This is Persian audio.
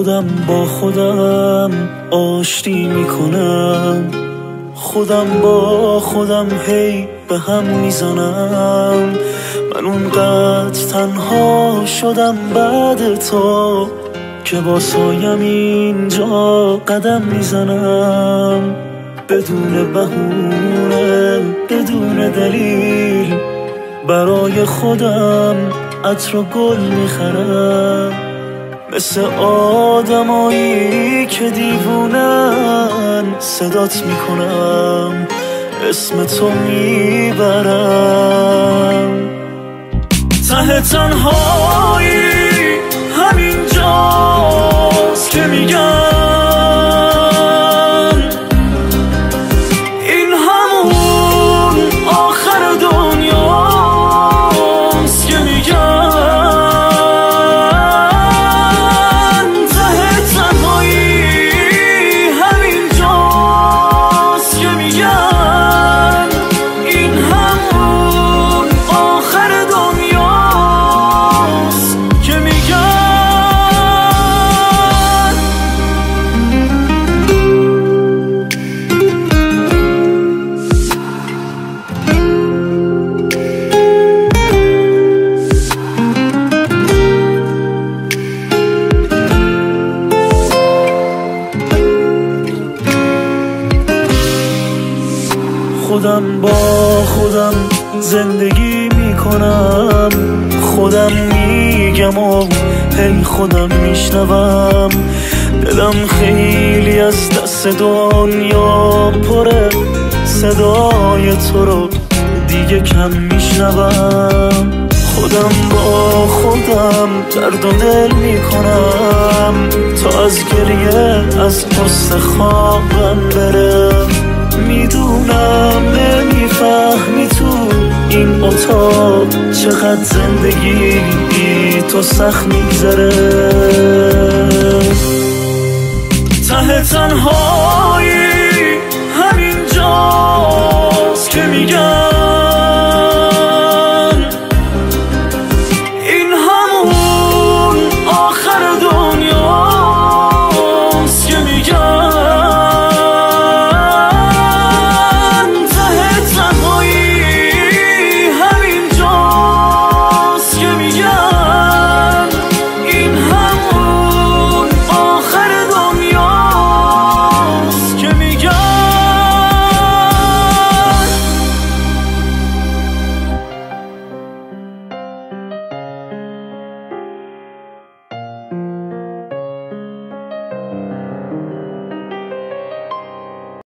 خودم با خودم آشتی میکنم، خودم با خودم هی به هم میزنم. من اونقدر تنها شدم بعد تو که با سایم اینجا قدم میزنم، بدون بهونه بدون دلیل برای خودم عطر و گل میخرم، مثل آدمایی که دیوونن صدات میکنم، اسم تو میبرم. ته تنهایی همینجاست که میگم این همون آخر دنیاست که میگم ته تنهایی همینجاست که میگم این همون آخر دنیاست که میگم. خودم با خودم زندگی میکنم، خودم میگم و هی خودم میشنوم، دلم خیلی از دست دنیا پره، صدای تو رو دیگه کم میشنوم. خودم با خودم درد و دل میکنم تا از گریه از پست خوابم بره. میدونم نمیفهمی تو این اتاق چقدر زندگی بی تو سخت میگذره. ته تنهایی همینجاست که میگم